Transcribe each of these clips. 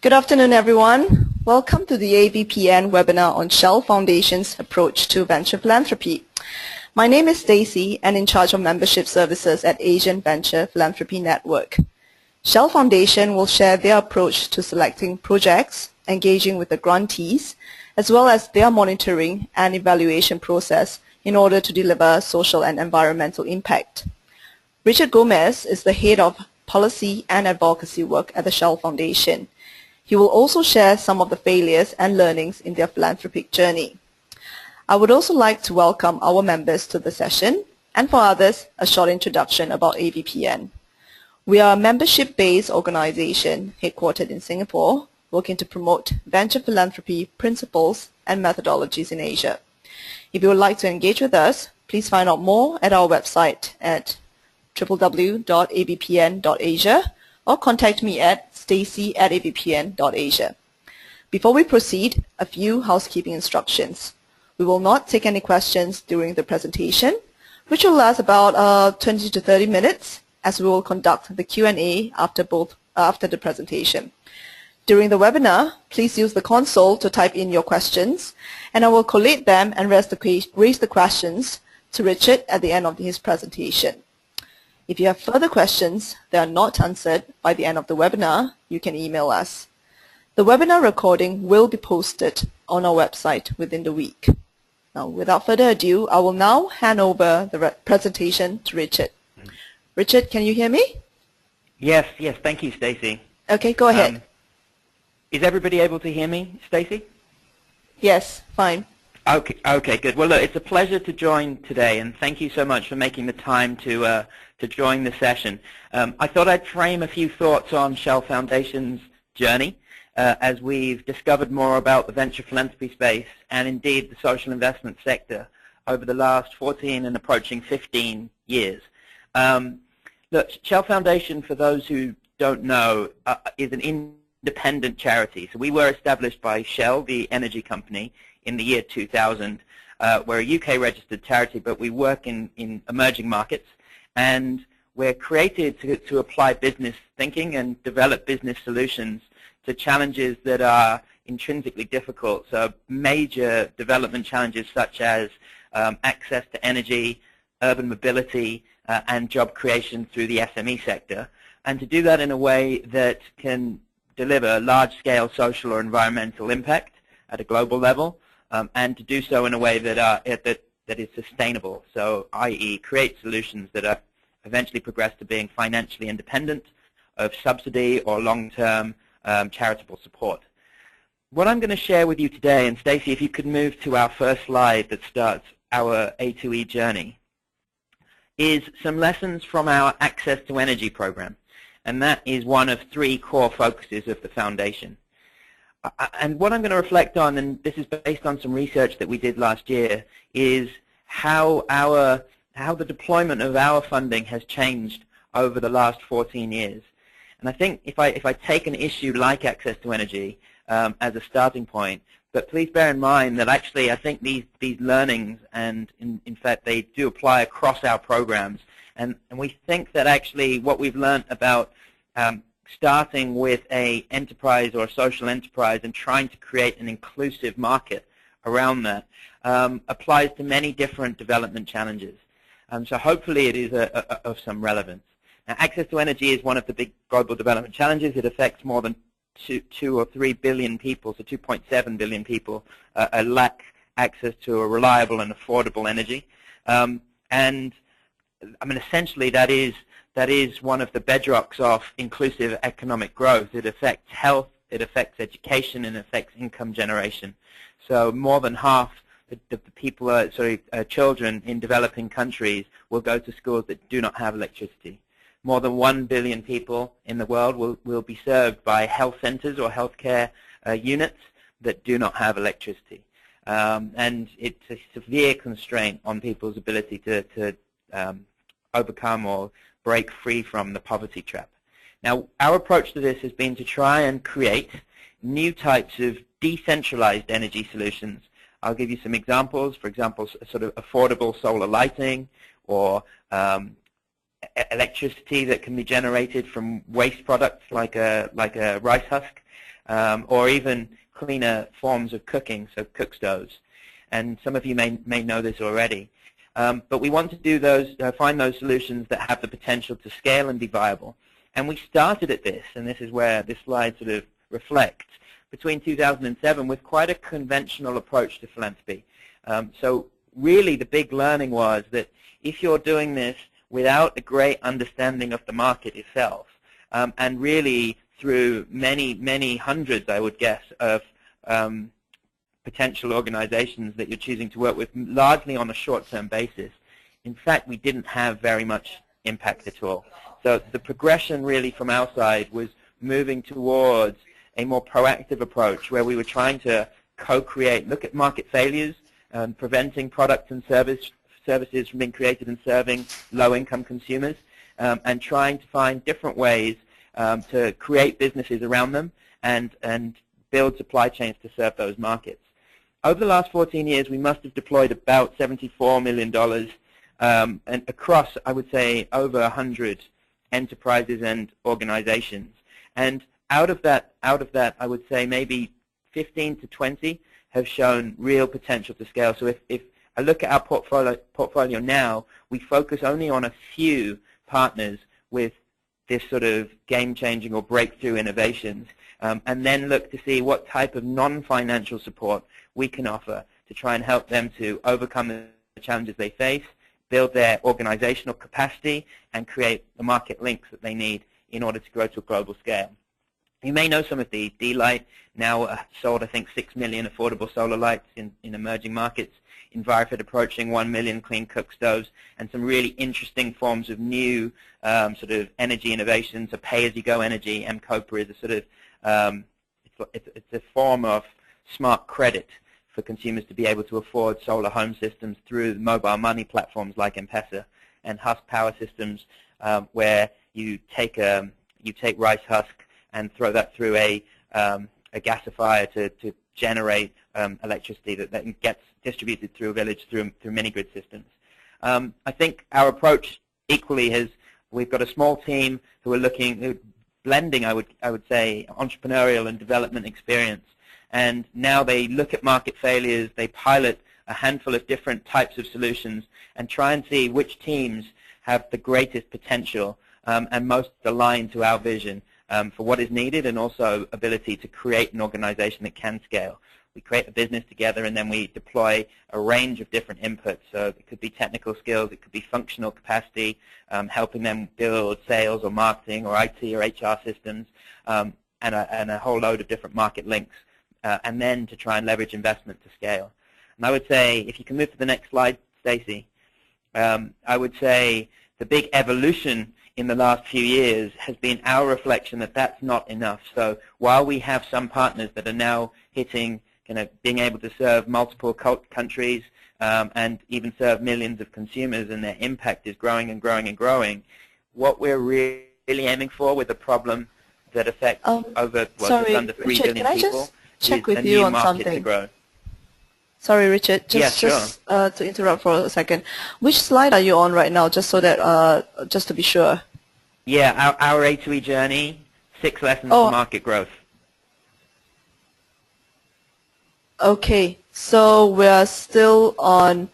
Good afternoon, everyone. Welcome to the AVPN webinar on Shell Foundation's approach to venture philanthropy. My name is Stacy and in charge of membership services at Asian Venture Philanthropy Network. Shell Foundation will share their approach to selecting projects, engaging with the grantees, as well as their monitoring and evaluation process in order to deliver social and environmental impact. Richard Gomez is the head of policy and advocacy work at the Shell Foundation. He will also share some of the failures and learnings in their philanthropic journey. I would also like to welcome our members to the session, and for others, a short introduction about AVPN. We are a membership-based organization headquartered in Singapore, working to promote venture philanthropy principles and methodologies in Asia. If you would like to engage with us, please find out more at our website at www.avpn.asia or contact me at stacy@avpn.asia. Before we proceed, a few housekeeping instructions. We will not take any questions during the presentation, which will last about 20 to 30 minutes, as we will conduct the Q&A after the presentation. During the webinar, please use the console to type in your questions, and I will collate them and raise the questions to Richard at the end of his presentation. If you have further questions that are not answered by the end of the webinar, you can email us. The webinar recording will be posted on our website within the week. Now, without further ado, I will now hand over the presentation to Richard. Richard, can you hear me? Yes, thank you, Stacy. Okay, go ahead. Is everybody able to hear me, Stacy? Yes, fine. Okay, good. Well, look, it's a pleasure to join today, and thank you so much for making the time to join the session. I thought I'd frame a few thoughts on Shell Foundation's journey as we've discovered more about the venture philanthropy space and indeed the social investment sector over the last 14 and approaching 15 years. Look, Shell Foundation, for those who don't know, is an independent charity. So we were established by Shell, the energy company, in the year 2000. We're a UK-registered charity, but we work in emerging markets, and we're created to apply business thinking and develop business solutions to challenges that are intrinsically difficult. So major development challenges such as access to energy, urban mobility, and job creation through the SME sector, and to do that in a way that can deliver large-scale social or environmental impact at a global level, and to do so in a way that is sustainable, so i.e. create solutions that are eventually progress to being financially independent of subsidy or long-term charitable support. What I'm going to share with you today, and Stacy, if you could move to our first slide that starts our A2E journey, is some lessons from our Access to Energy program, and that is one of three core focuses of the Foundation. And what I'm going to reflect on, and this is based on some research that we did last year, is how the deployment of our funding has changed over the last 14 years. And I think if I take an issue like access to energy as a starting point, but please bear in mind that actually I think these learnings, and in fact they do apply across our programs, and we think that actually what we've learned about starting with an enterprise or a social enterprise and trying to create an inclusive market around that applies to many different development challenges. So hopefully it is of some relevance. Now, access to energy is one of the big global development challenges. It affects more than 2 or 3 billion people, so 2.7 billion people lack access to a reliable and affordable energy. And I mean, essentially that is one of the bedrocks of inclusive economic growth. It affects health, it affects education, and it affects income generation. So more than half the people, children in developing countries will go to schools that do not have electricity. More than 1 billion people in the world will be served by health centers or healthcare units that do not have electricity. And it's a severe constraint on people's ability to overcome or break free from the poverty trap. Now, our approach to this has been to try and create new types of decentralized energy solutions. I'll give you some examples. For example, sort of affordable solar lighting, or electricity that can be generated from waste products like a rice husk, or even cleaner forms of cooking, so cook stoves. And some of you may know this already. But we want to do those, find those solutions that have the potential to scale and be viable. And we started at this, and this is where this slide sort of reflects, between 2007 with quite a conventional approach to philanthropy. So really the big learning was that if you're doing this without a great understanding of the market itself, and really through many hundreds, I would guess, of potential organizations that you're choosing to work with, largely on a short-term basis, in fact, we didn't have very much impact at all. So the progression really from our side was moving towards a more proactive approach where we were trying to co-create, look at market failures, preventing products and services from being created and serving low-income consumers, and trying to find different ways to create businesses around them and build supply chains to serve those markets. Over the last 14 years, we must have deployed about $74 million and across, I would say, over 100 enterprises and organizations. And out of that, I would say maybe 15 to 20 have shown real potential to scale. So if I look at our portfolio now, we focus only on a few partners with this sort of game-changing or breakthrough innovations, and then look to see what type of non-financial support we can offer to try and help them to overcome the challenges they face, build their organizational capacity, and create the market links that they need in order to grow to a global scale. You may know some of these. D-Light now sold, I think, 6 million affordable solar lights in emerging markets. Envirofit approaching 1 million clean cook stoves, and some really interesting forms of new sort of energy innovations. A pay-as-you-go energy, M-Copa, is a sort of it's a form of smart credit for consumers to be able to afford solar home systems through mobile money platforms like M-Pesa, and Husk Power Systems, where you take rice husk and throw that through a gasifier to generate electricity that gets distributed through a village through mini-grid systems. I think our approach equally has, we've got a small team who are blending, I would say, entrepreneurial and development experience. And now they look at market failures, they pilot a handful of different types of solutions and try and see which teams have the greatest potential and most aligned to our vision for what is needed, and also ability to create an organization that can scale. We create a business together, and then we deploy a range of different inputs. So it could be technical skills, it could be functional capacity, helping them build sales or marketing or IT or HR systems, and a whole load of different market links, and then to try and leverage investment to scale. And I would say, if you can move to the next slide, Stacy, I would say the big evolution in the last few years has been our reflection that that's not enough. So while we have some partners that are now hitting, being able to serve multiple countries and even serve millions of consumers, and their impact is growing and growing and growing, what we're really aiming for with a problem that affects over just under 3 Richard, billion can I people just check with is a you new on market something? to grow. Sorry, Richard, just to interrupt for a second. Which slide are you on right now, just so that, just to be sure? Yeah, our A2E Journey, 6 lessons for market growth. Okay, so we are still on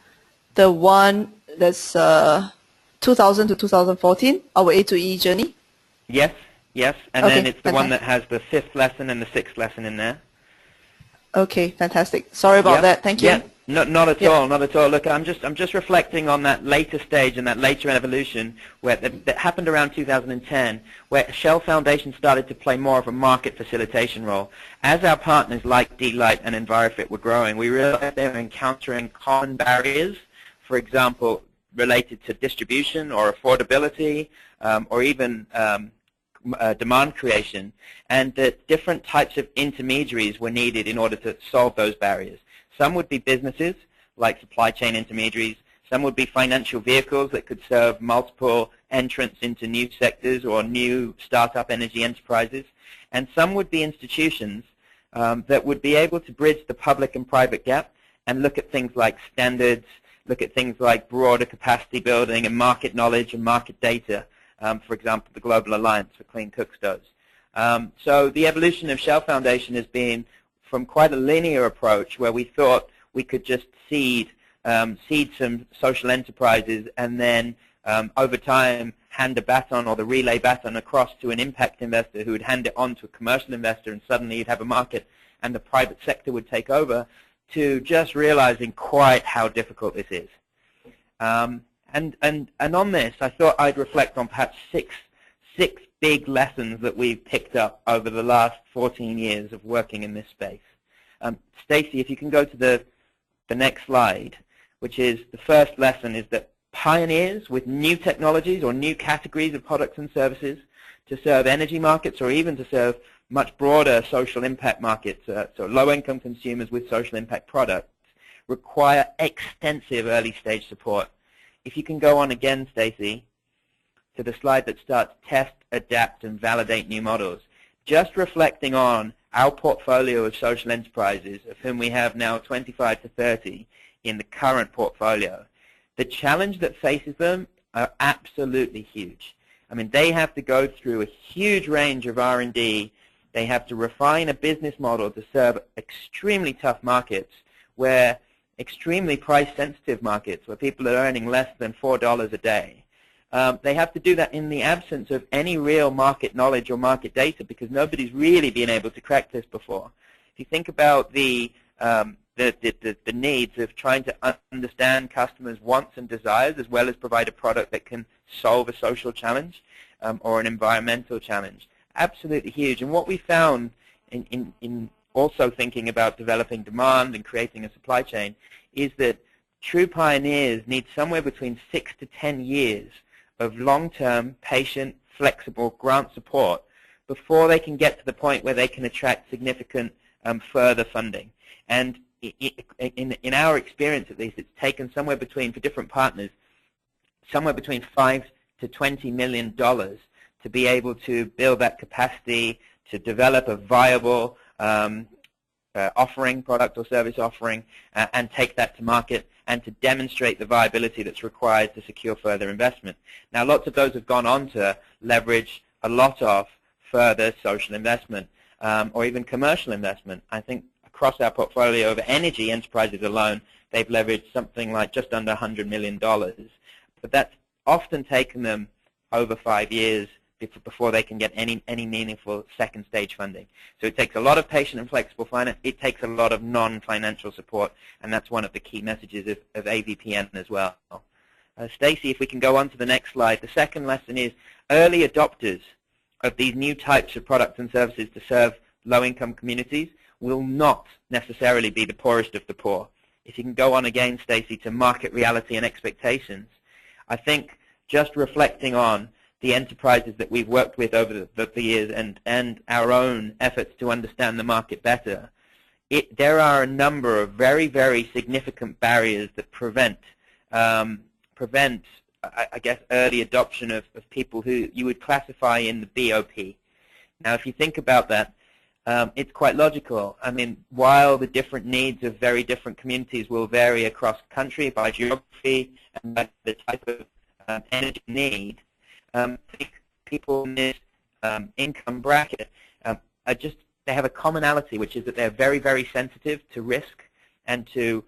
the one that's 2000 to 2014, our A2E Journey? Yes, yes, and okay, then it's the one that has the 5th lesson and the 6th lesson in there. Okay, fantastic. Sorry about that. Thank you. Yeah, not at all, not at all. Look, I'm just reflecting on that later stage and that later evolution where that happened around 2010, where Shell Foundation started to play more of a market facilitation role. As our partners like D-Light and Envirofit were growing, we realized they were encountering common barriers, for example, related to distribution or affordability, or even demand creation, and that different types of intermediaries were needed in order to solve those barriers. Some would be businesses, like supply chain intermediaries. Some would be financial vehicles that could serve multiple entrants into new sectors or new startup energy enterprises. And some would be institutions that would be able to bridge the public and private gap and look at things like standards, look at things like broader capacity building and market knowledge and market data. For example, the Global Alliance for Clean Cook Stoves. So the evolution of Shell Foundation has been from quite a linear approach where we thought we could just seed some social enterprises and then over time hand the baton or the relay baton across to an impact investor who would hand it on to a commercial investor, and suddenly you'd have a market and the private sector would take over, to just realizing quite how difficult this is. And on this, I thought I'd reflect on perhaps six big lessons that we've picked up over the last 14 years of working in this space. Stacy, if you can go to the next slide, which is the first lesson, is that pioneers with new technologies or new categories of products and services to serve energy markets or even to serve much broader social impact markets, so low-income consumers with social impact products, require extensive early-stage support. If you can go on again, Stacy, to the slide that starts test, adapt, and validate new models. Just reflecting on our portfolio of social enterprises, of whom we have now 25 to 30 in the current portfolio, the challenge that faces them are absolutely huge. I mean, they have to go through a huge range of R&D. They have to refine a business model to serve extremely tough markets, where extremely price-sensitive markets, where people are earning less than $4 a day. They have to do that in the absence of any real market knowledge or market data, because nobody's really been able to crack this before. If you think about the needs of trying to understand customers' wants and desires, as well as provide a product that can solve a social challenge or an environmental challenge, absolutely huge. And what we found in also thinking about developing demand and creating a supply chain is that true pioneers need somewhere between 6 to 10 years of long-term, patient, flexible grant support before they can get to the point where they can attract significant further funding. And in our experience, at least, it's taken somewhere between, for different partners, somewhere between $5 to $20 million to be able to build that capacity, to develop a viable offering, product or service offering, and take that to market, and to demonstrate the viability that's required to secure further investment. Now, lots of those have gone on to leverage a lot of further social investment or even commercial investment. I think across our portfolio of energy enterprises alone, they've leveraged something like just under $100 million. But that's often taken them over 5 years before they can get any meaningful second stage funding. So it takes a lot of patient and flexible finance. It takes a lot of non-financial support, and that's one of the key messages of AVPN as well. Stacy, if we can go on to the next slide. The second lesson is early adopters of these new types of products and services to serve low-income communities will not necessarily be the poorest of the poor. If you can go on again, Stacy, to market reality and expectations, I think just reflecting on the enterprises that we've worked with over the years and our own efforts to understand the market better, there are a number of very, very significant barriers that prevent, I guess, early adoption of people who you would classify in the BOP. Now, if you think about that, it's quite logical. I mean, while the different needs of very different communities will vary across country by geography and by the type of energy need, people in this income bracket they have a commonality, which is that they're very, very sensitive to risk and to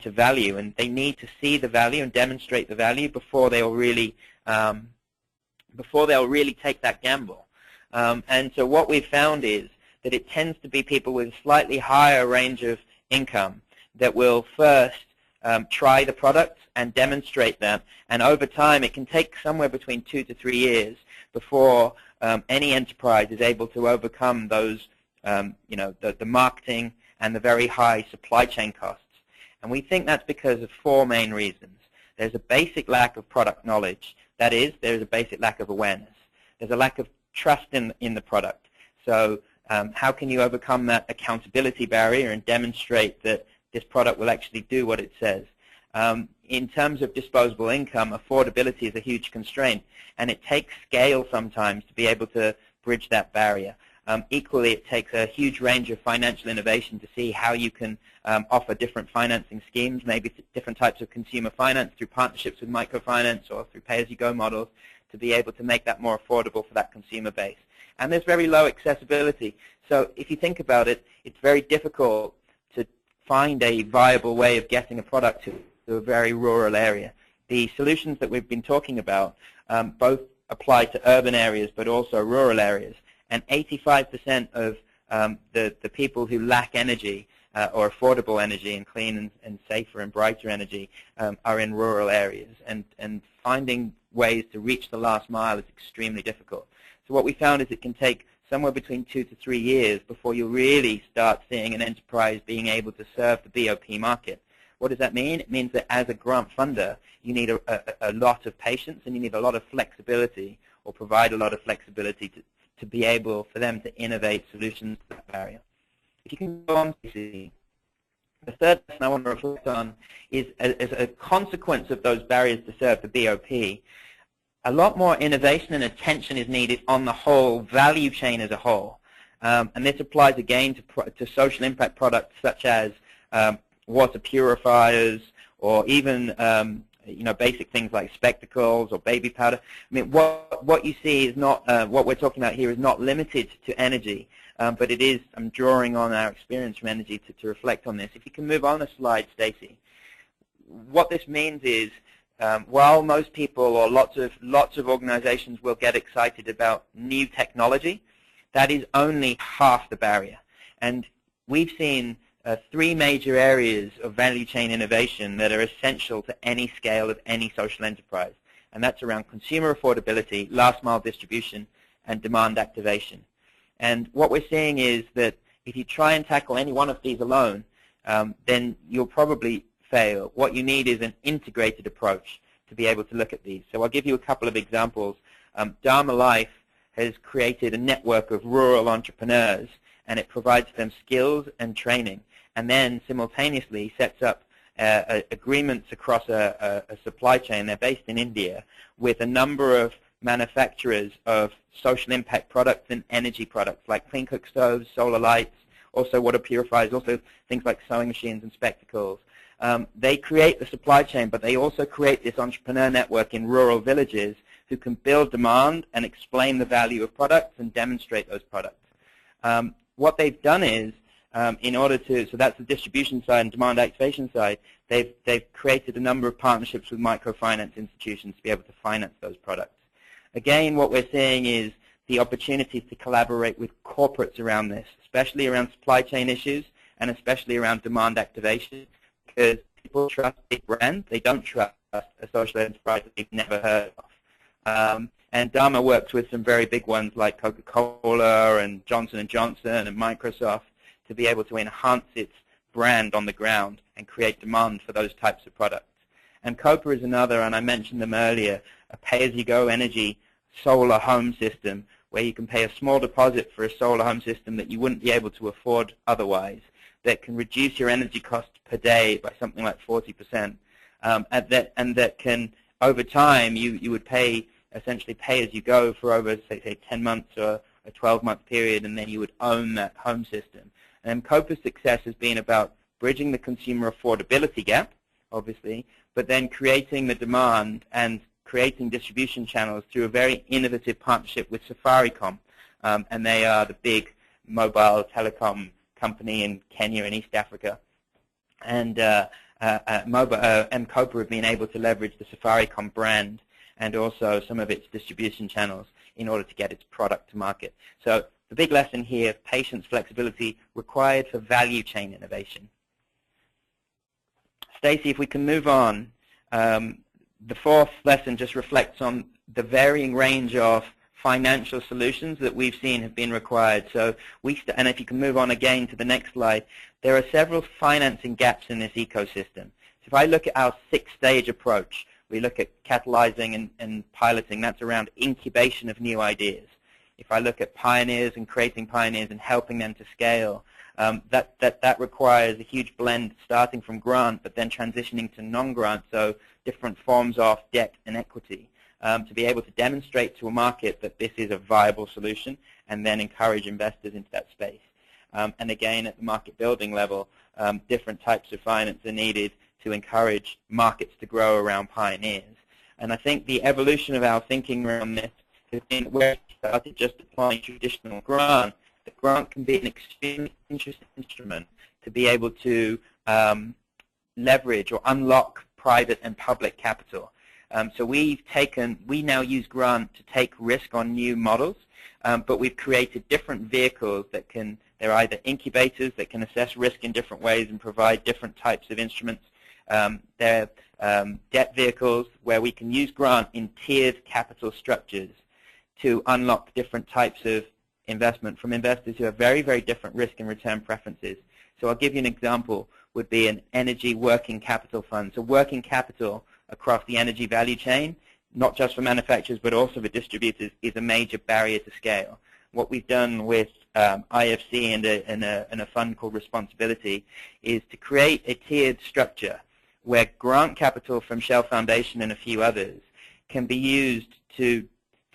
value, and they need to see the value and demonstrate the value before they'll really take that gamble. And so what we've found is that it tends to be people with a slightly higher range of income that will first try the product and demonstrate that, and over time it can take somewhere between 2 to 3 years before any enterprise is able to overcome those, the marketing and the very high supply chain costs. And we think that's because of 4 main reasons. There's a basic lack of product knowledge. That is, there's a basic lack of awareness. There's a lack of trust in the product. So how can you overcome that accountability barrier and demonstrate that this product will actually do what it says? In terms of disposable income, affordability is a huge constraint, and it takes scale sometimes to be able to bridge that barrier. Equally, it takes a huge range of financial innovation to see how you can offer different financing schemes, maybe different types of consumer finance through partnerships with microfinance or through pay-as-you-go models, to be able to make that more affordable for that consumer base. and there's very low accessibility. So if you think about it, it's very difficult to find a viable way of getting a product to a very rural area. The solutions that we've been talking about both apply to urban areas but also rural areas, and 85% of the people who lack energy or affordable energy and clean and safer and brighter energy are in rural areas, and finding ways to reach the last mile is extremely difficult. So what we found is it can take somewhere between 2 to 3 years before you really start seeing an enterprise being able to serve the BOP market. What does that mean? It means that as a grant funder, you need a lot of patience, and you need a lot of flexibility, or provide a lot of flexibility to be able for them to innovate solutions to that barrier. If you can go on to see, the third lesson I want to reflect on is, as a consequence of those barriers to serve the BOP, a lot more innovation and attention is needed on the whole value chain as a whole. And this applies again to social impact products such as water purifiers, or even basic things like spectacles or baby powder. I mean, what you see is not, what we're talking about here is not limited to energy, but it is, I'm drawing on our experience from energy to reflect on this. If you can move on a slide, Stacy. What this means is, while most people or lots of organizations will get excited about new technology, that is only half the barrier. And we've seen 3 major areas of value chain innovation that are essential to any scale of any social enterprise, and that's around consumer affordability, last mile distribution, and demand activation. And what we're seeing is that if you try and tackle any one of these alone, then you'll probably fail. What you need is an integrated approach to be able to look at these. So I'll give you a couple of examples. Dharma Life has created a network of rural entrepreneurs, and it provides them skills and training, and then simultaneously sets up agreements across a supply chain. They're based in India, with a number of manufacturers of social impact products and energy products like clean cook stoves, solar lights, also water purifiers, also things like sewing machines and spectacles. They create the supply chain, but they also create this entrepreneur network in rural villages who can build demand and explain the value of products and demonstrate those products. What they've done is, in order to, so that's the distribution side and demand activation side, they've created a number of partnerships with microfinance institutions to be able to finance those products. Again, what we're seeing is the opportunities to collaborate with corporates around this, especially around supply chain issues and especially around demand activation, because people trust a brand, they don't trust a social enterprise that they've never heard of. And Dharma works with some very big ones like Coca-Cola and Johnson & Johnson and Microsoft to be able to enhance its brand on the ground and create demand for those types of products. And Copa is another, and I mentioned them earlier, a pay-as-you-go energy solar home system where you can pay a small deposit for a solar home system that you wouldn't be able to afford otherwise, that can reduce your energy cost per day by something like 40%, and that can, over time, you would pay, essentially pay as you go for over, say 10 months or a 12-month period, and then you would own that home system. And Copa's success has been about bridging the consumer affordability gap, obviously, but then creating the demand and creating distribution channels through a very innovative partnership with Safaricom, and they are the big mobile telecom company in Kenya and East Africa. And Copa have been able to leverage the Safaricom brand and also some of its distribution channels in order to get its product to market. So the big lesson here, patience, flexibility required for value chain innovation. Stacy, if we can move on. The fourth lesson just reflects on the varying range of financial solutions that we've seen have been required. So and if you can move on again to the next slide, there are several financing gaps in this ecosystem. So if I look at our 6-stage approach, we look at catalyzing and piloting. That's around incubation of new ideas. If I look at pioneers and creating pioneers and helping them to scale, that requires a huge blend starting from grant but then transitioning to non-grant, so different forms of debt and equity, to be able to demonstrate to a market that this is a viable solution and then encourage investors into that space. And again, at the market building level, different types of finance are needed to encourage markets to grow around pioneers. And I think the evolution of our thinking around this has been where we started just applying traditional grant. The grant can be an extremely interesting instrument to be able to leverage or unlock private and public capital. So we now use grant to take risk on new models, but we've created different vehicles that they're either incubators that can assess risk in different ways and provide different types of instruments. They're debt vehicles where we can use grant in tiered capital structures to unlock different types of investment from investors who have very, very different risk and return preferences. So I'll give you an example, would be an energy working capital fund. So working capital across the energy value chain, not just for manufacturers but also for distributors, is a major barrier to scale. What we've done with IFC and a fund called Responsibility is to create a tiered structure where grant capital from Shell Foundation and a few others can be used to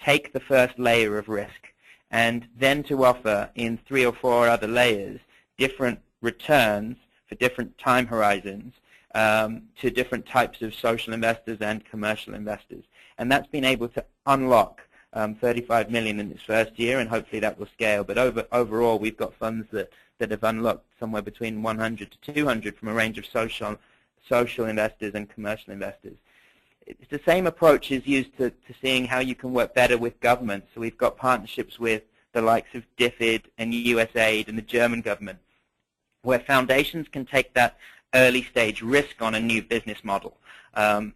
take the first layer of risk and then to offer in 3 or 4 other layers different returns for different time horizons to different types of social investors and commercial investors. And that's been able to unlock 35 million in its first year, and hopefully that will scale. But overall, we've got funds that have unlocked somewhere between 100 to 200 from a range of social investors and commercial investors. It's the same approach is used to seeing how you can work better with governments. So we've got partnerships with the likes of DFID and USAID and the German government, where foundations can take that early stage risk on a new business model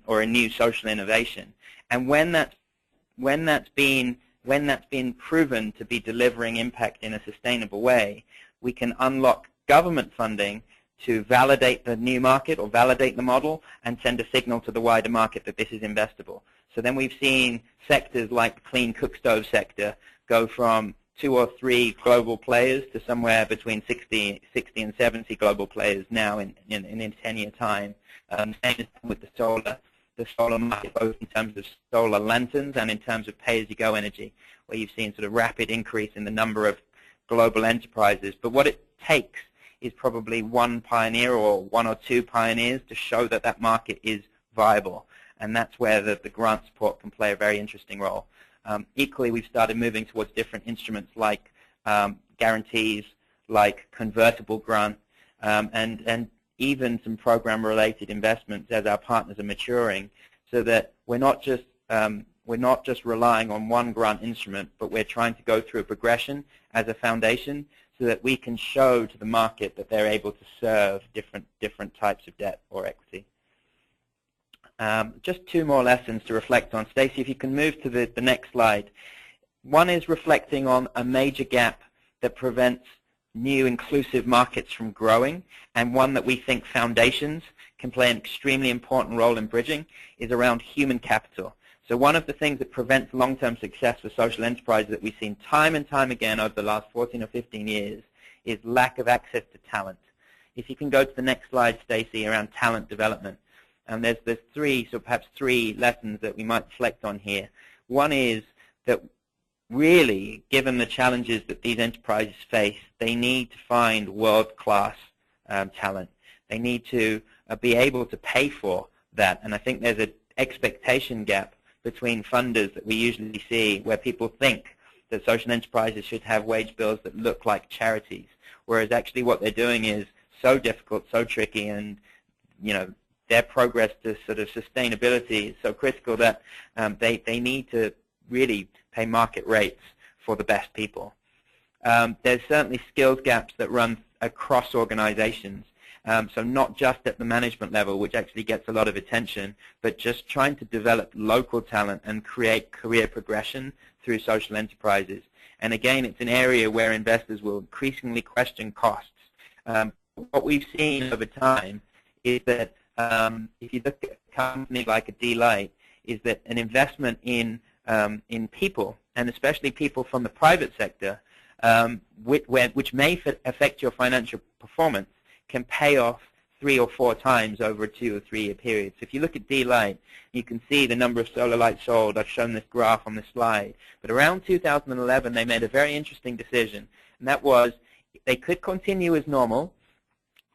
or a new social innovation. And when that's been proven to be delivering impact in a sustainable way, we can unlock government funding to validate the new market or validate the model and send a signal to the wider market that this is investable. So then we've seen sectors like the clean cook stove sector go from 2 or 3 global players to somewhere between 60 and 70 global players now in a 10-year time. Same as with the solar market, both in terms of solar lanterns and in terms of pay-as-you-go energy, where you've seen sort of rapid increase in the number of global enterprises. But what it takes is probably one pioneer or 1 or 2 pioneers to show that that market is viable. And that's where the grant support can play a very interesting role. Equally, we've started moving towards different instruments like guarantees, like convertible grant, and even some program-related investments as our partners are maturing, so that we're not just relying on one grant instrument, but we're trying to go through a progression as a foundation so that we can show to the market that they're able to serve different types of debt or equity. Just 2 more lessons to reflect on. Stacey, if you can move to the next slide. One is reflecting on a major gap that prevents new inclusive markets from growing, and one that we think foundations can play an extremely important role in bridging is around human capital. So one of the things that prevents long-term success for social enterprises that we've seen time and time again over the last 14 or 15 years is lack of access to talent. If you can go to the next slide, Stacey, around talent development. And there's 3, so perhaps 3 lessons that we might reflect on here. One is that really, given the challenges that these enterprises face, they need to find world-class talent. They need to be able to pay for that. And I think there's an expectation gap between funders that we usually see where people think that social enterprises should have wage bills that look like charities, whereas actually what they're doing is so difficult, so tricky, and their progress to sort of sustainability is so critical that they need to really pay market rates for the best people. There's certainly skills gaps that run across organizations, so not just at the management level, which actually gets a lot of attention, but just trying to develop local talent and create career progression through social enterprises. And again, it's an area where investors will increasingly question costs. What we've seen over time is that if you look at a company like a Delight, is that an investment in people, and especially people from the private sector, which may affect your financial performance, can pay off 3 or 4 times over a 2 or 3 year period. So if you look at Delight, you can see the number of solar lights sold. I've shown this graph on this slide. But around 2011, they made a very interesting decision, and that was they could continue as normal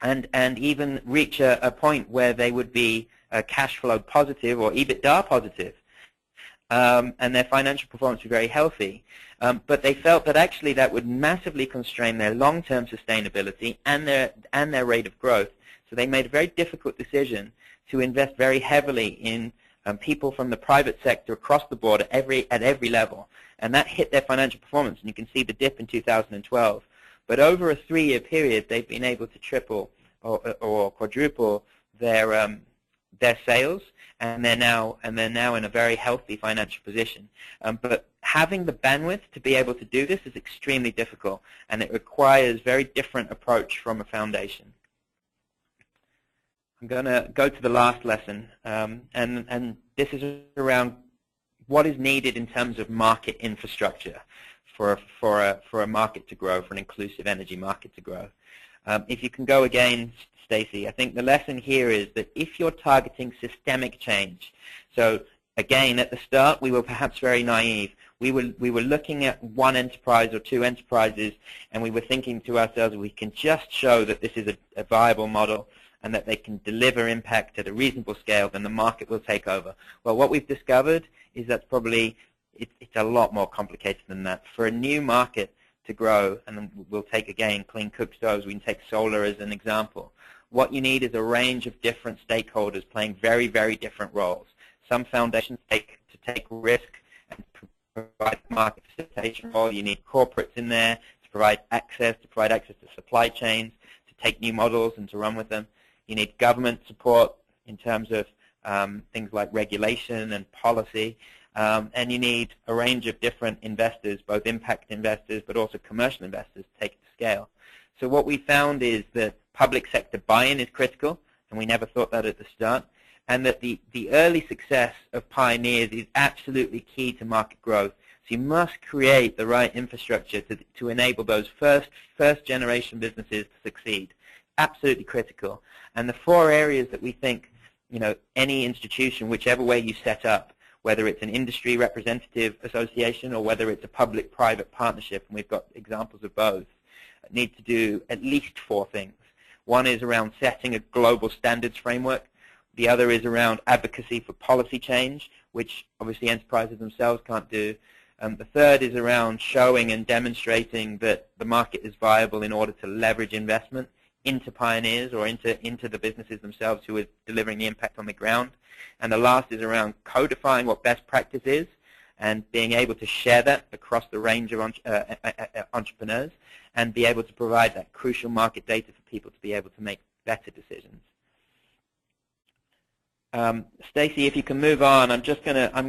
and even reach a point where they would be cash flow positive or EBITDA positive. and their financial performance was very healthy. But they felt that actually that would massively constrain their long-term sustainability and their rate of growth. So they made a very difficult decision to invest very heavily in people from the private sector across the board at every level. And that hit their financial performance, and you can see the dip in 2012. But over a 3-year period, they've been able to triple or quadruple their sales, and they're now in a very healthy financial position. But having the bandwidth to be able to do this is extremely difficult, and it requires very different approach from a foundation. I'm going to go to the last lesson, and this is around what is needed in terms of market infrastructure for a market to grow, for an inclusive energy market to grow. If you can go again, Stacy, I think the lesson here is that if you're targeting systemic change, so again, at the start, we were perhaps very naive. We were looking at one enterprise or two enterprises, and we were thinking to ourselves, we can just show that this is a viable model and that they can deliver impact at a reasonable scale, then the market will take over. Well, what we've discovered is that's probably, it's a lot more complicated than that. For a new market to grow, and we'll take, again, clean cook stoves, we can take solar as an example. What you need is a range of different stakeholders playing very, very different roles. Some foundations take risk and provide market facilitation role. You need corporates in there to provide access to supply chains, to take new models and to run with them. You need government support in terms of things like regulation and policy. And you need a range of different investors, both impact investors but also commercial investors, to take it to scale. So what we found is that public sector buy-in is critical, and we never thought that at the start, and that the early success of pioneers is absolutely key to market growth. So you must create the right infrastructure to enable those first generation businesses to succeed. Absolutely critical. And the 4 areas that we think, any institution, whichever way you set up, whether it's an industry representative association or whether it's a public-private partnership, and we've got examples of both, need to do at least 4 things. One is around setting a global standards framework. The other is around advocacy for policy change, which obviously enterprises themselves can't do. The third is around showing and demonstrating that the market is viable in order to leverage investment into pioneers or into the businesses themselves who are delivering the impact on the ground. And the last is around codifying what best practice is and being able to share that across the range of entrepreneurs and be able to provide that crucial market data for people to be able to make better decisions. Stacy, if you can move on, I'm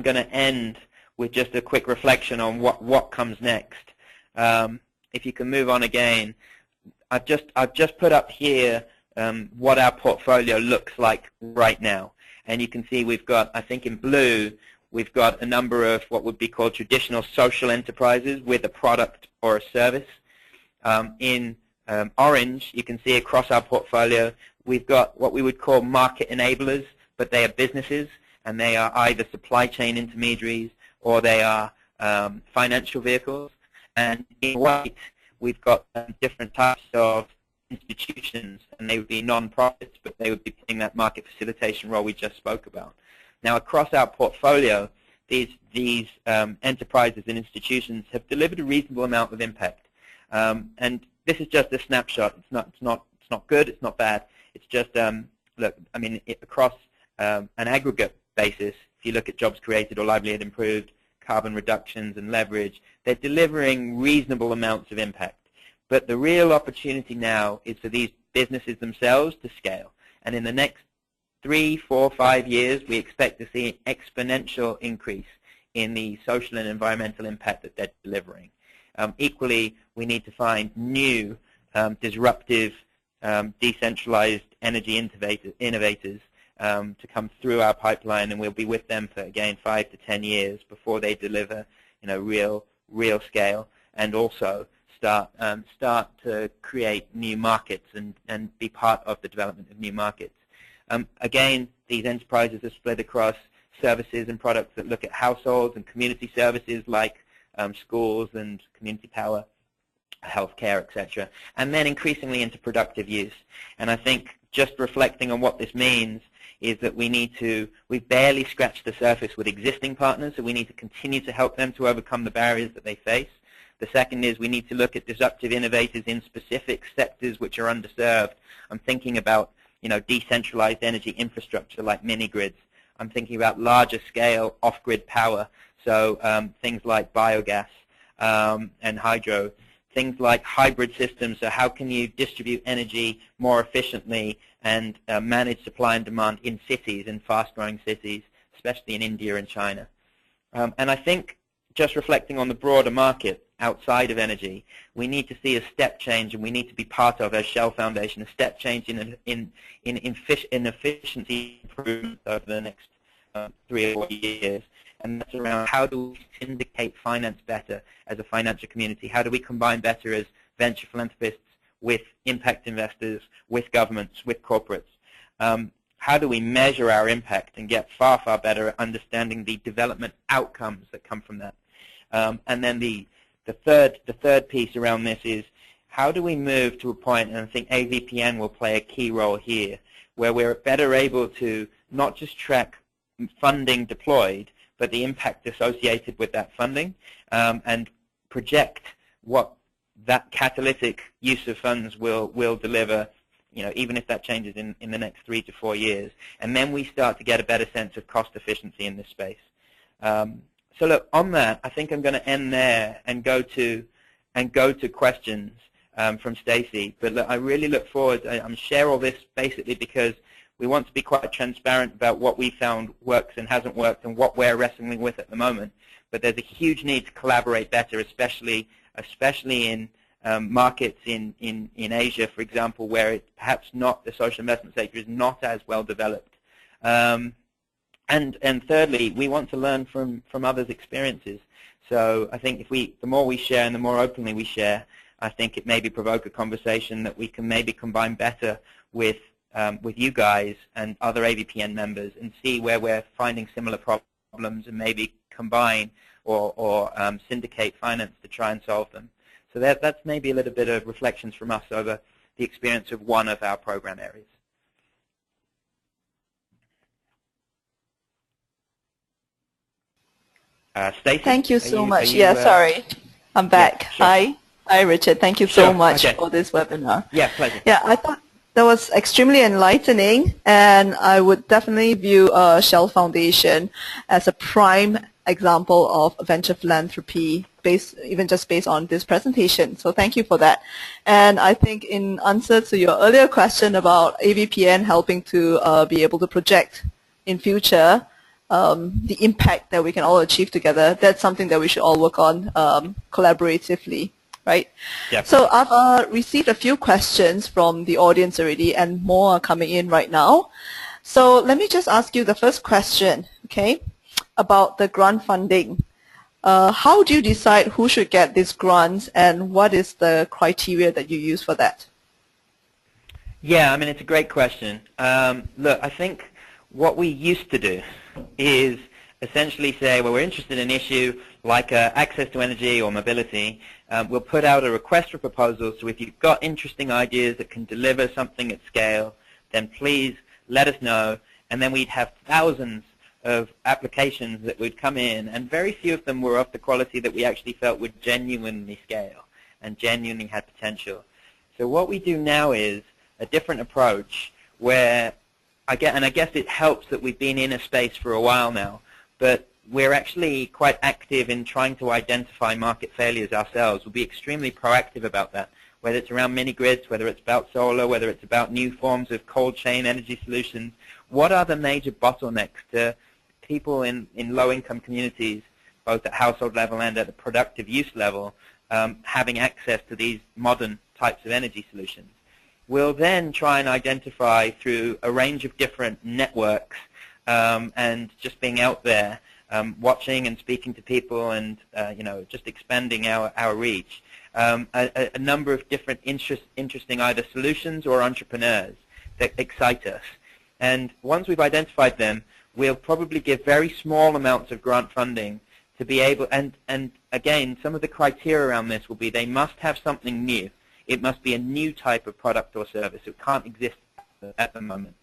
gonna end with just a quick reflection on what comes next. If you can move on again, I've just put up here what our portfolio looks like right now, and you can see we've got, I think in blue, we've got a number of what would be called traditional social enterprises with a product or a service. In orange, you can see across our portfolio, we've got what we would call market enablers, but they are businesses, and they are either supply chain intermediaries or they are financial vehicles. And in white, we've got different types of institutions, and they would be non-profits, but they would be playing that market facilitation role we just spoke about. Now, across our portfolio, these enterprises and institutions have delivered a reasonable amount of impact. And this is just a snapshot. It's not good. It's not bad. It's just look. I mean, across an aggregate basis, if you look at jobs created or livelihood improved, carbon reductions and leverage, they're delivering reasonable amounts of impact. But the real opportunity now is for these businesses themselves to scale. And in the next 3, 4, 5 years, we expect to see an exponential increase in the social and environmental impact that they're delivering. Equally, we need to find new, disruptive, decentralized energy innovators to come through our pipeline, and we'll be with them for, again, 5 to 10 years before they deliver, real scale, and also start to create new markets and be part of the development of new markets. Again, these enterprises are split across services and products that look at households and community services like schools and community power, healthcare, etc., and then increasingly into productive use. And I think just reflecting on what this means is that we've barely scratched the surface with existing partners, so we need to continue to help them to overcome the barriers that they face. The second is we need to look at disruptive innovators in specific sectors which are underserved. I'm thinking about, decentralized energy infrastructure like mini-grids. I'm thinking about larger scale off-grid power, so things like biogas and hydro. Things like hybrid systems, so how can you distribute energy more efficiently and manage supply and demand in cities, in fast-growing cities, especially in India and China. And I think just reflecting on the broader market outside of energy, we need to see a step change, and we need to be part of, as Shell Foundation, a step change in efficiency improvement over the next 3 or 4 years. And that's around how do we syndicate finance better as a financial community? How do we combine better as venture philanthropists with impact investors, with governments, with corporates? How do we measure our impact and get far, far better at understanding the development outcomes that come from that? And then the third piece around this is how do we move to a point, and I think AVPN will play a key role here, where we're better able to not just track funding deployed, but the impact associated with that funding, and project what that catalytic use of funds will deliver, even if that changes in the next 3 to 4 years. And then we start to get a better sense of cost efficiency in this space. So look, on that, I think I'm going to end there and go to questions from Stacey. But look, I really look forward. I'm share all this basically because we want to be quite transparent about what we found works and hasn't worked and what we're wrestling with at the moment. But there's a huge need to collaborate better, especially in markets in Asia, for example, where it's perhaps not, the social investment sector is not as well developed. And thirdly, we want to learn from others' experiences. So I think the more we share and the more openly we share, I think it maybe provoke a conversation that we can maybe combine better with you guys and other AVPN members and see where we're finding similar problems and maybe combine or syndicate finance to try and solve them. So that's maybe a little bit of reflections from us over the experience of one of our program areas. Stacey? Thank you so much. Sorry. I'm back. Yeah, sure. Hi, Richard. Thank you so much for this webinar. Yeah, pleasure. Yeah, I thought that was extremely enlightening, and I would definitely view Shell Foundation as a prime example of venture philanthropy, even just based on this presentation. So thank you for that. And I think in answer to your earlier question about AVPN helping to be able to project in future the impact that we can all achieve together, that's something that we should all work on collaboratively. Right? Yep. So I've received a few questions from the audience already, and more are coming in right now. So let me just ask you the first question, okay, about the grant funding. How do you decide who should get these grants, and what is the criteria that you use for that? Yeah, I mean, it's a great question. Look, I think what we used to do is essentially say, well, we're interested in an issue like access to energy or mobility. We'll put out a request for proposals. So if you've got interesting ideas that can deliver something at scale, then please let us know. And then we'd have thousands of applications that would come in, and very few of them were of the quality that we actually felt would genuinely scale and genuinely had potential. So what we do now is a different approach where, I guess it helps that we've been in a space for a while now, but we're actually quite active in trying to identify market failures ourselves. We'll be extremely proactive about that, whether it's around mini-grids, whether it's about solar, whether it's about new forms of cold chain energy solutions. What are the major bottlenecks to people in low-income communities, both at household level and at the productive use level, having access to these modern types of energy solutions? We'll then try and identify through a range of different networks and just being out there, watching and speaking to people and just expanding our reach. A number of different interesting either solutions or entrepreneurs that excite us. And once we've identified them, we'll probably give very small amounts of grant funding to be able, and again, some of the criteria around this will be they must have something new. It must be a new type of product or service. It can't exist at the moment.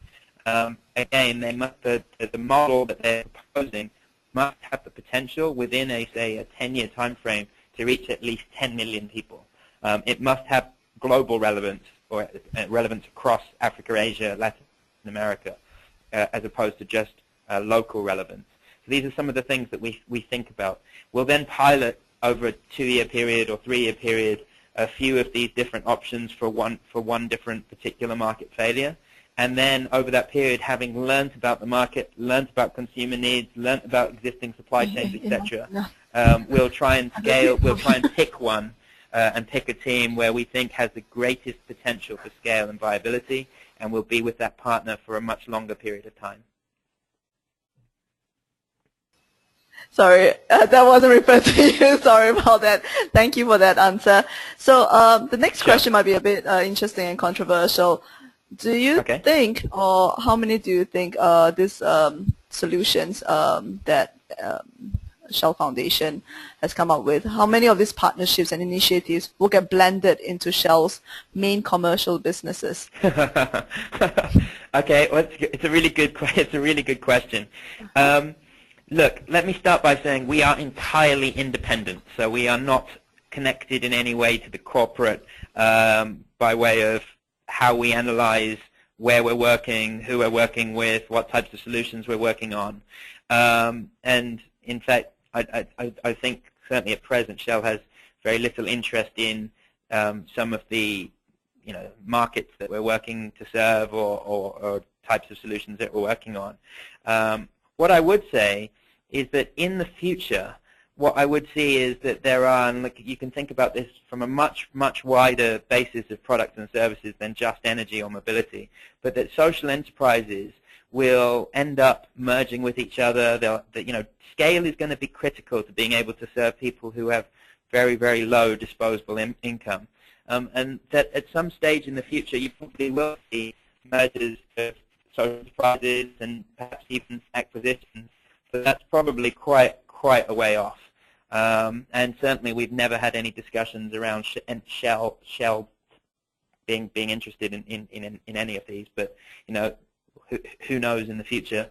Again, the model that they're proposing must have the potential within say, a 10-year time frame to reach at least 10 million people. It must have global relevance, or relevance across Africa, Asia, Latin America, as opposed to just local relevance. So these are some of the things that we think about. We'll then pilot over a 2-year period or 3-year period a few of these different options for one different particular market failure. And then over that period, having learned about the market, learned about consumer needs, learned about existing supply chains, etc., we'll try and scale, we'll try and pick one and pick a team where we think has the greatest potential for scale and viability, and we'll be with that partner for a much longer period of time. Sorry, that wasn't referred to you. Sorry about that. Thank you for that answer. So the next question might be a bit interesting and controversial. Do you think, or how many do you think these solutions that Shell Foundation has come up with, how many of these partnerships and initiatives will get blended into Shell's main commercial businesses? Okay, well, it's a really good question. Look, let me start by saying we are entirely independent, so we are not connected in any way to the corporate by way of how we analyze where we're working, who we're working with, what types of solutions we're working on. And in fact, I think certainly at present Shell has very little interest in some of the markets that we're working to serve or types of solutions that we're working on. What I would say is that in the future, what I would see is that there are, and look, you can think about this from a much, much wider basis of products and services than just energy or mobility, but that social enterprises will end up merging with each other. Scale is going to be critical to being able to serve people who have very, very low disposable income. And that at some stage in the future, you probably will see mergers of social enterprises and perhaps even acquisitions. So that's probably quite a way off. And certainly we've never had any discussions around Shell being interested in any of these, but who knows in the future.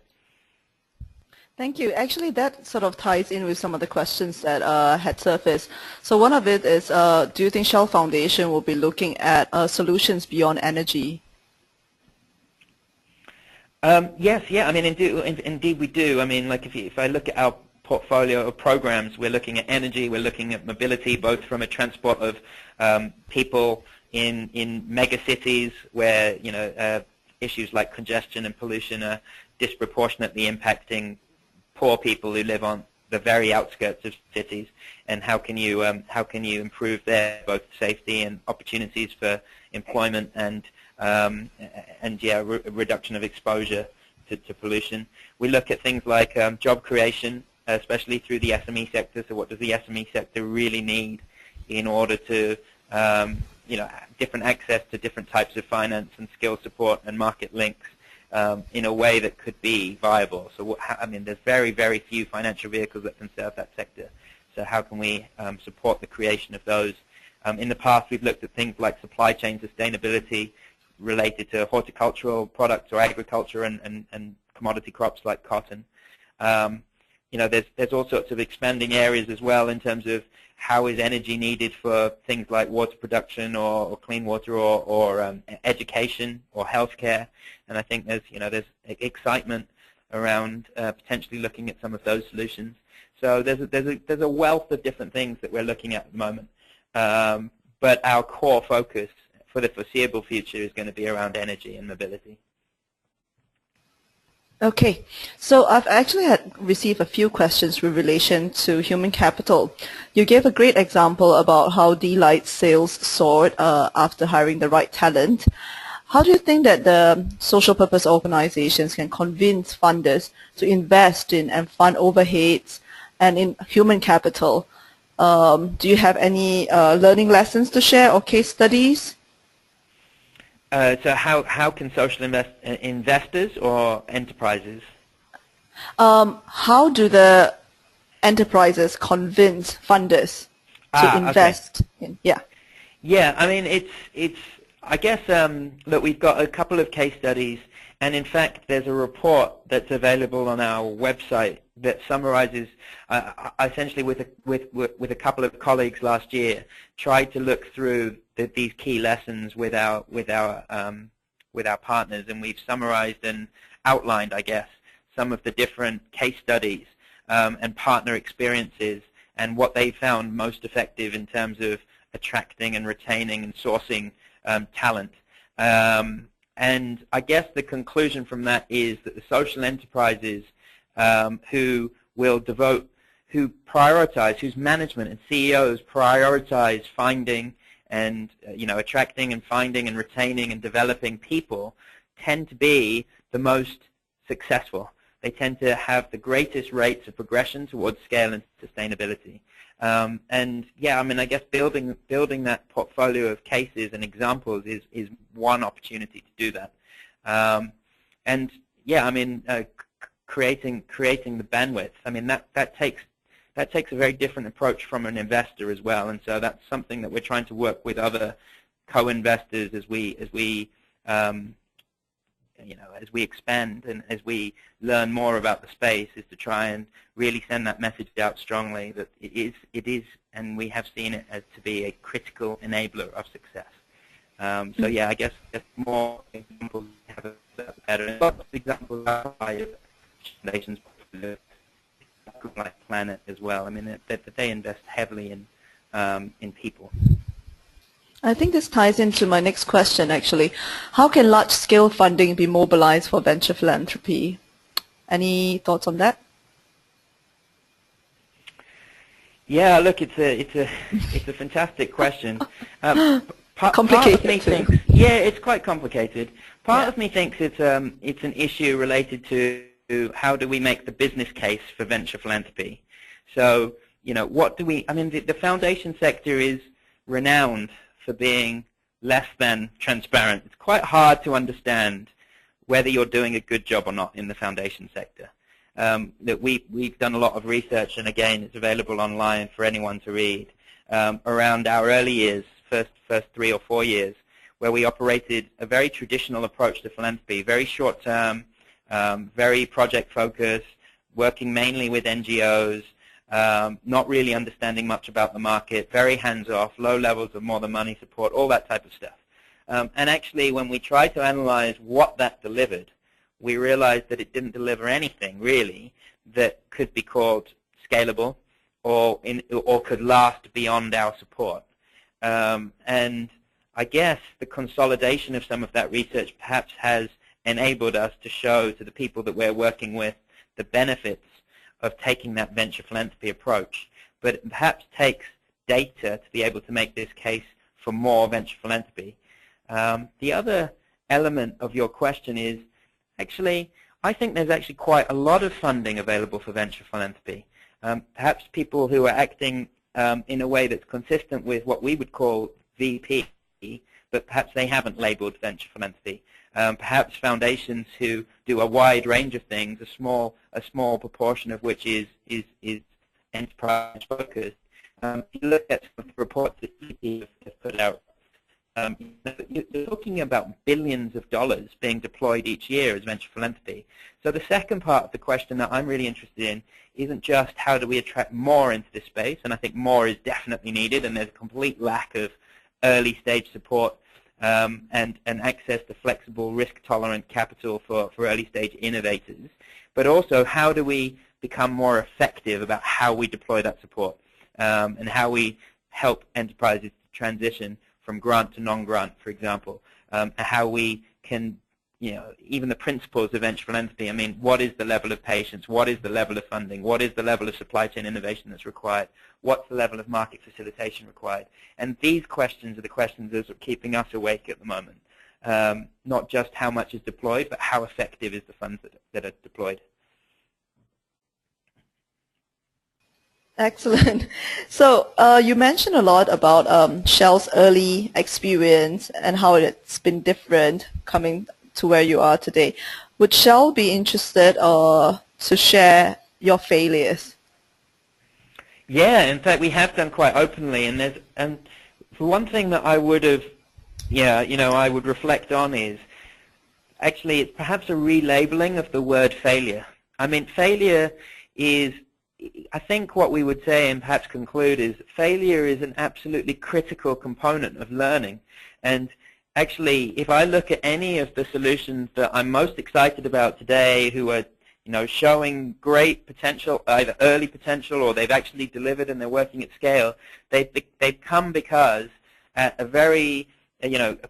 Thank you. Actually, that sort of ties in with some of the questions that had surfaced. So one of it is, do you think Shell Foundation will be looking at solutions beyond energy? Yes, yeah. I mean, indeed we do. I mean, like if I look at our portfolio of programs, we're looking at energy, we're looking at mobility, both from a transport of people in mega cities where issues like congestion and pollution are disproportionately impacting poor people who live on the very outskirts of cities, and how can you improve their both safety and opportunities for employment and reduction of exposure to pollution. We look at things like job creation, especially through the SME sector. So what does the SME sector really need in order to different access to different types of finance and skill support and market links in a way that could be viable. So I mean, there's very, very few financial vehicles that can serve that sector. So how can we support the creation of those? In the past, we've looked at things like supply chain sustainability related to horticultural products or agriculture and commodity crops like cotton. There's all sorts of expanding areas as well in terms of how is energy needed for things like water production or clean water or education or healthcare. And I think there's excitement around potentially looking at some of those solutions. So there's a wealth of different things that we're looking at the moment. But our core focus for the foreseeable future is going to be around energy and mobility. Okay, so I've actually received a few questions with relation to human capital. You gave a great example about how Delight's sales soared after hiring the right talent. How do you think that the social purpose organizations can convince funders to invest in and fund overheads and in human capital? Do you have any learning lessons to share or case studies? So how can social investors or enterprises? How do the enterprises convince funders to invest in? Yeah. Yeah, I mean, I guess that we've got a couple of case studies, and in fact there's a report that's available on our website that summarizes, essentially with a couple of colleagues last year, tried to look through these key lessons with our partners, and we've summarized and outlined, I guess, some of the different case studies and partner experiences and what they found most effective in terms of attracting and retaining and sourcing talent. And I guess the conclusion from that is that the social enterprises who prioritize, whose management and CEOs prioritize finding and attracting and finding and retaining and developing people, tend to be the most successful. They tend to have the greatest rates of progression towards scale and sustainability. And yeah, I mean, I guess building that portfolio of cases and examples is one opportunity to do that. And yeah, I mean, creating the bandwidth. I mean, that takes a very different approach from an investor as well. And so that's something that we're trying to work with other co-investors as we expand and as we learn more about the space, is to try and really send that message out strongly that it is, and we have seen it as to be a critical enabler of success. So yeah, I guess more examples have a better. And lots of examples by foundations like Planet as well. I mean, that they invest heavily in people. I think this ties into my next question, actually. How can large-scale funding be mobilized for venture philanthropy? Any thoughts on that? Yeah, look, it's a fantastic question. Complicated. Yeah, it's quite complicated. Part of me thinks it's an issue related to how do we make the business case for venture philanthropy. So, what do we? I mean, the foundation sector is renowned for being less than transparent. It's quite hard to understand whether you're doing a good job or not in the foundation sector. That we've done a lot of research, and again, it's available online for anyone to read, around our early years, first 3 or 4 years, where we operated a very traditional approach to philanthropy, very short-term, very project-focused, working mainly with NGOs, not really understanding much about the market, very hands-off, low levels of more than money support, all that type of stuff. And actually, when we tried to analyze what that delivered, we realized that it didn't deliver anything, really, that could be called scalable or could last beyond our support. And I guess the consolidation of some of that research perhaps has enabled us to show to the people that we're working with the benefits of taking that venture philanthropy approach, but it perhaps takes data to be able to make this case for more venture philanthropy. The other element of your question is, actually, I think there's actually quite a lot of funding available for venture philanthropy. Perhaps people who are acting in a way that's consistent with what we would call VP, but perhaps they haven't labeled venture philanthropy. Perhaps foundations who do a wide range of things, a small proportion of which is enterprise focused. If you look at some of the reports that EP have put out, you're talking about billions of dollars being deployed each year as venture philanthropy. So the second part of the question that I'm really interested in isn't just how do we attract more into this space, and I think more is definitely needed, and there's a complete lack of early stage support and access to flexible, risk-tolerant capital for early-stage innovators, but also how do we become more effective about how we deploy that support and how we help enterprises transition from grant to non-grant, for example, how we can, even the principles of venture philanthropy. I mean, what is the level of patience? What is the level of funding? What is the level of supply chain innovation that's required? What's the level of market facilitation required? And these questions are the questions that are keeping us awake at the moment. Not just how much is deployed, but how effective is the funds that are deployed. Excellent. So you mentioned a lot about Shell's early experience and how it's been different coming to where you are today. Would Shell be interested to share your failures? Yeah, in fact, we have done quite openly. And for one thing that I would have Yeah, I would reflect on is actually it's perhaps a relabeling of the word failure. I mean, failure is, I think what we would say and perhaps conclude is failure is an absolutely critical component of learning. And actually, if I look at any of the solutions that I'm most excited about today who are showing great potential, either early potential or they've actually delivered and they're working at scale, they've come because at a very,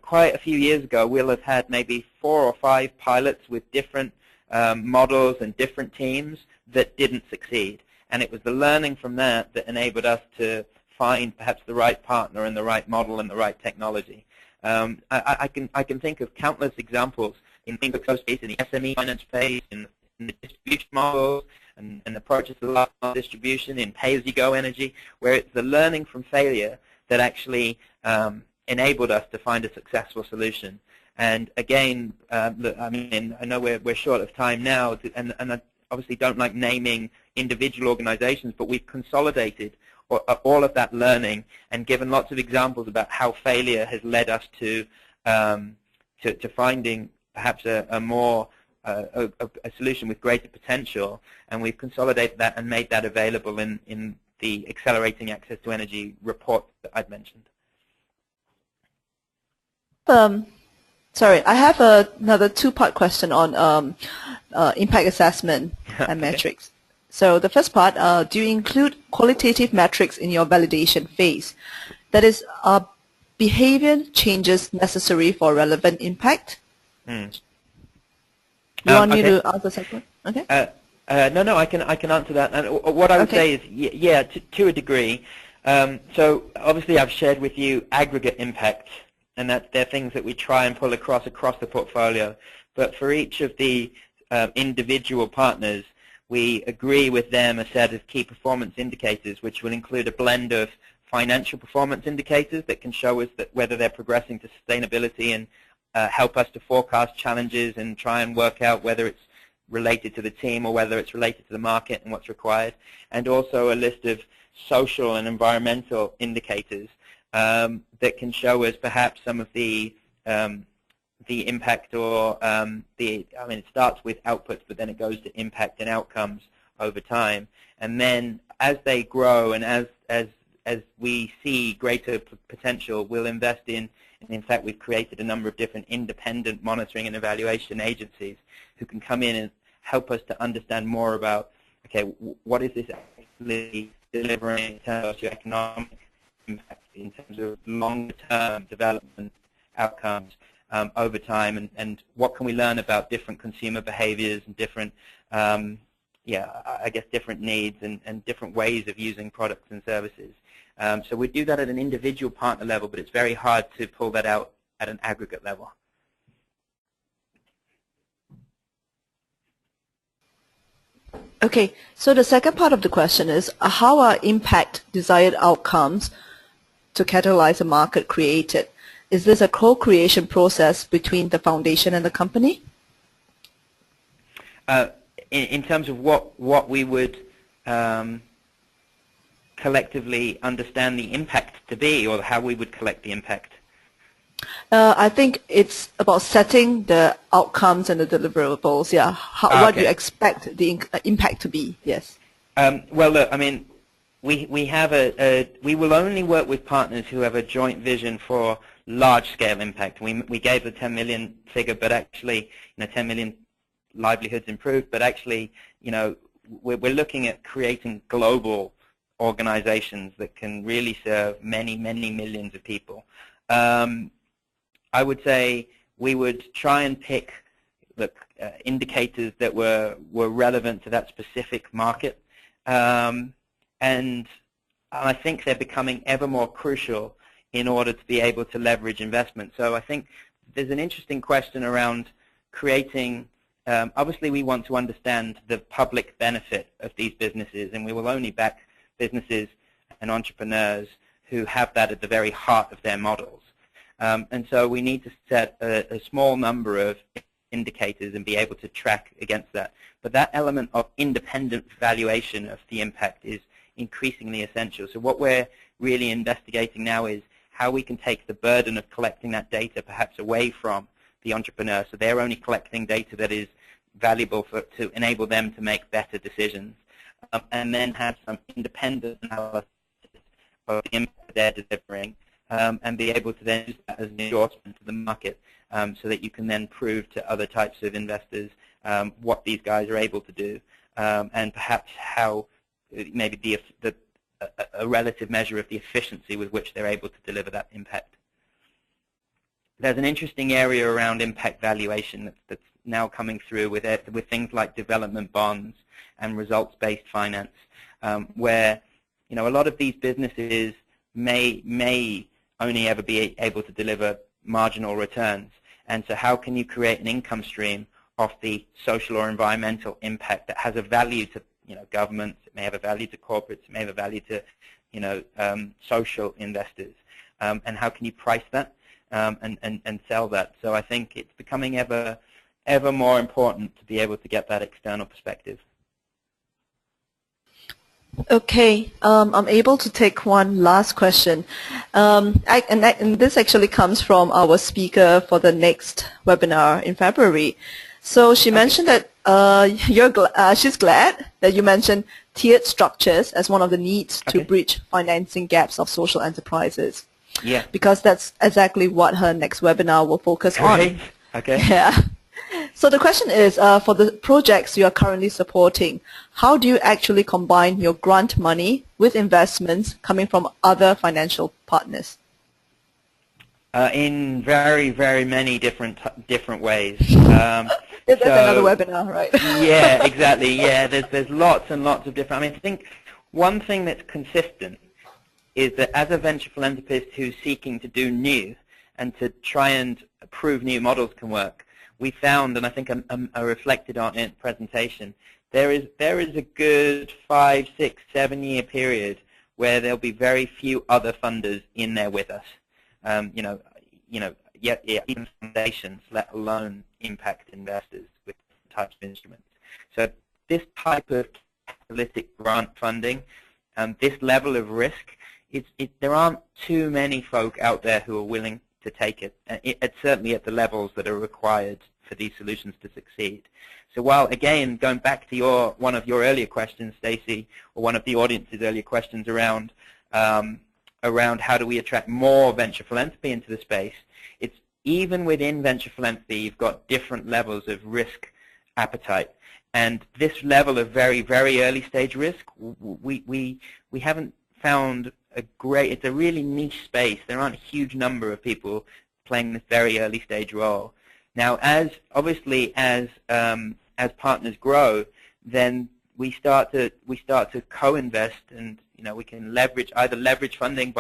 quite a few years ago, we'll have had maybe 4 or 5 pilots with different models and different teams that didn't succeed. And it was the learning from that that enabled us to find perhaps the right partner and the right model and the right technology. I can think of countless examples in the space, in the SME finance space, in the distribution models, and approaches to last mile distribution, in pay-as-you-go energy, where it's the learning from failure that actually enabled us to find a successful solution. And again, look, I mean, I know we're short of time now, and I obviously don't like naming individual organizations, but we've consolidated all of that learning and given lots of examples about how failure has led us to finding perhaps a more a solution with greater potential, and we've consolidated that and made that available in the Accelerating Access to Energy report that I'd mentioned. Sorry, I have another 2-part question on impact assessment and metrics. So the first part, do you include qualitative metrics in your validation phase? That is, are behavior changes necessary for relevant impact? You want me to answer the second one? Okay. No, I can answer that. And what I would say is, yeah, to a degree. So obviously, I've shared with you aggregate impact, and they're things that we try and pull across the portfolio. But for each of the individual partners, we agree with them a set of key performance indicators, which will include a blend of financial performance indicators that can show us that whether they're progressing to sustainability and help us to forecast challenges and try and work out whether it's related to the team or whether it's related to the market and what's required, and also a list of social and environmental indicators that can show us perhaps some of the impact or I mean, it starts with outputs, but then it goes to impact and outcomes over time. And then as they grow and as we see greater potential, we'll invest in, and in fact, we've created a number of different independent monitoring and evaluation agencies who can come in and help us to understand more about, okay, what is this actually delivering in terms of socioeconomic impact, in terms of longer-term development outcomes over time, and what can we learn about different consumer behaviors and different, I guess different needs and different ways of using products and services. So we do that at an individual partner level, but it's very hard to pull that out at an aggregate level. Okay, so the second part of the question is, how are impact desired outcomes to catalyze a market created? Is this a co-creation process between the foundation and the company? In terms of what we would collectively understand the impact to be, or how we would collect the impact? I think it's about setting the outcomes and the deliverables. Yeah, what do you expect the impact to be? Yes. Well, look, I mean, we have we will only work with partners who have a joint vision for large-scale impact. We gave the 10 million figure, but actually, 10 million livelihoods improved. But actually, we're looking at creating global organizations that can really serve many, many millions of people. I would say we would try and pick indicators that were relevant to that specific market, and I think they're becoming ever more crucial in order to be able to leverage investment. So I think there's an interesting question around creating, obviously we want to understand the public benefit of these businesses, and we will only back businesses and entrepreneurs who have that at the very heart of their models. And so we need to set a small number of indicators and be able to track against that. But that element of independent valuation of the impact is increasingly essential. So what we're really investigating now is how we can take the burden of collecting that data perhaps away from the entrepreneur, so they're only collecting data that is valuable to enable them to make better decisions, and then have some independent analysis of the impact they're delivering, and be able to then use that as an endorsement to the market, so that you can then prove to other types of investors what these guys are able to do, and perhaps how maybe a relative measure of the efficiency with which they're able to deliver that impact. There's an interesting area around impact valuation that's now coming through with things like development bonds and results-based finance, where a lot of these businesses may only ever be able to deliver marginal returns, and so how can you create an income stream of the social or environmental impact that has a value to governments, it may have a value to corporates, it may have a value to social investors, and how can you price that and sell that? So I think it's becoming ever more important to be able to get that external perspective. Okay, I'm able to take one last question, and this actually comes from our speaker for the next webinar in February. So she mentioned that she's glad that you mentioned tiered structures as one of the needs to bridge financing gaps of social enterprises. Yeah. Because that's exactly what her next webinar will focus on. Okay. Yeah. So the question is, for the projects you are currently supporting, how do you actually combine your grant money with investments coming from other financial partners? In very, very many different ways. That's another webinar, right? Yeah, exactly. Yeah, there's lots and lots of different. I think one thing that's consistent is that as a venture philanthropist who's seeking to do new and to try and prove new models can work, we found, and I think I reflected on it in the presentation, there is a good 5, 6, 7-year period where there'll be very few other funders in there with us. Even foundations, let alone impact investors with different types of instruments. So this type of catalytic grant funding, this level of risk, there aren't too many folk out there who are willing to take it, certainly at the levels that are required for these solutions to succeed. So while, again, going back to one of your earlier questions, Stacey, or one of the audience's earlier questions around how do we attract more venture philanthropy into the space, it's even within venture philanthropy, you've got different levels of risk appetite. And this level of very, very early stage risk, we haven't found it's a really niche space. There aren't a huge number of people playing this very early stage role. Now, obviously as partners grow, then we start to co-invest, and we can either leverage funding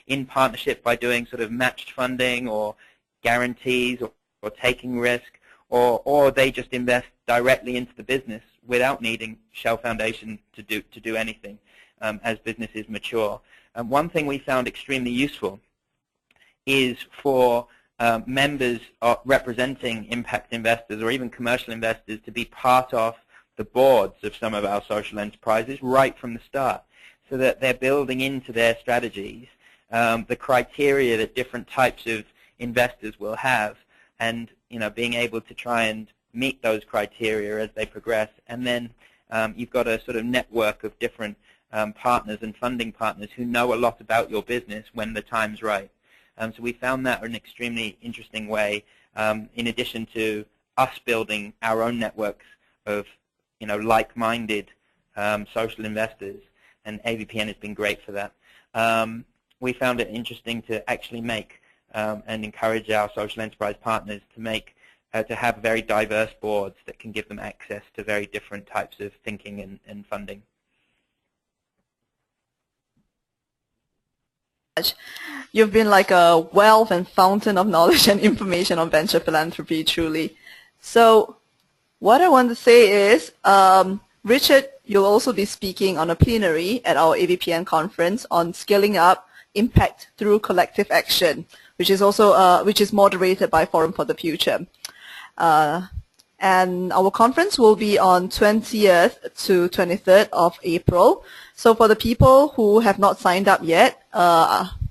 in partnership by doing sort of matched funding or guarantees or taking risk, or they just invest directly into the business without needing Shell Foundation to do anything as businesses mature. And one thing we found extremely useful is for members representing impact investors or even commercial investors to be part of the boards of some of our social enterprises right from the start, so that they're building into their strategies the criteria that different types of investors will have, and being able to try and meet those criteria as they progress. And then you've got a sort of network of different partners and funding partners who know a lot about your business when the time's right. So we found that an extremely interesting way, in addition to us building our own networks of like-minded social investors, and AVPN has been great for that. We found it interesting to actually make and encourage our social enterprise partners to have very diverse boards that can give them access to very different types of thinking and funding. You've been like a wealth and fountain of knowledge and information on venture philanthropy, truly. So what I want to say is, Richard, you'll also be speaking on a plenary at our AVPN conference on scaling up impact through collective action, which is moderated by Forum for the Future. And our conference will be on 20th to 23rd of April. So for the people who have not signed up yet,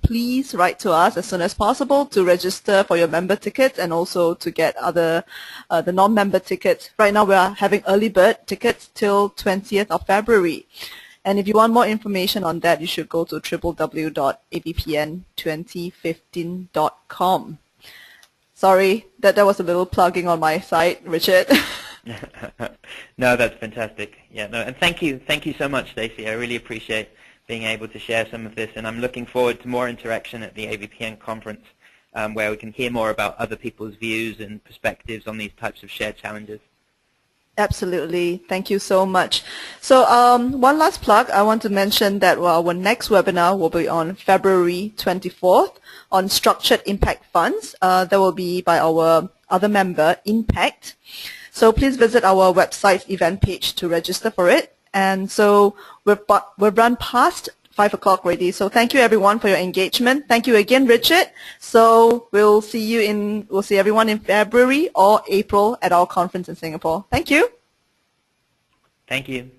please write to us as soon as possible to register for your member tickets and also to get the non-member tickets. Right now we are having early bird tickets till 20th of February. And if you want more information on that, you should go to www.abpn2015.com. Sorry, that was a little plugging on my side, Richard. No, that's fantastic. Yeah, no, and thank you so much, Stacey. I really appreciate being able to share some of this, and I'm looking forward to more interaction at the ABPN conference, where we can hear more about other people's views and perspectives on these types of shared challenges. Absolutely. Thank you so much. So one last plug, I want to mention that our next webinar will be on February 24th on structured impact funds. That will be by our other member, Impact. So please visit our website's event page to register for it. And so we've run past 5 o'clock already. So thank you everyone for your engagement. Thank you again, Richard. So we'll see everyone in February or April at our conference in Singapore. Thank you. Thank you.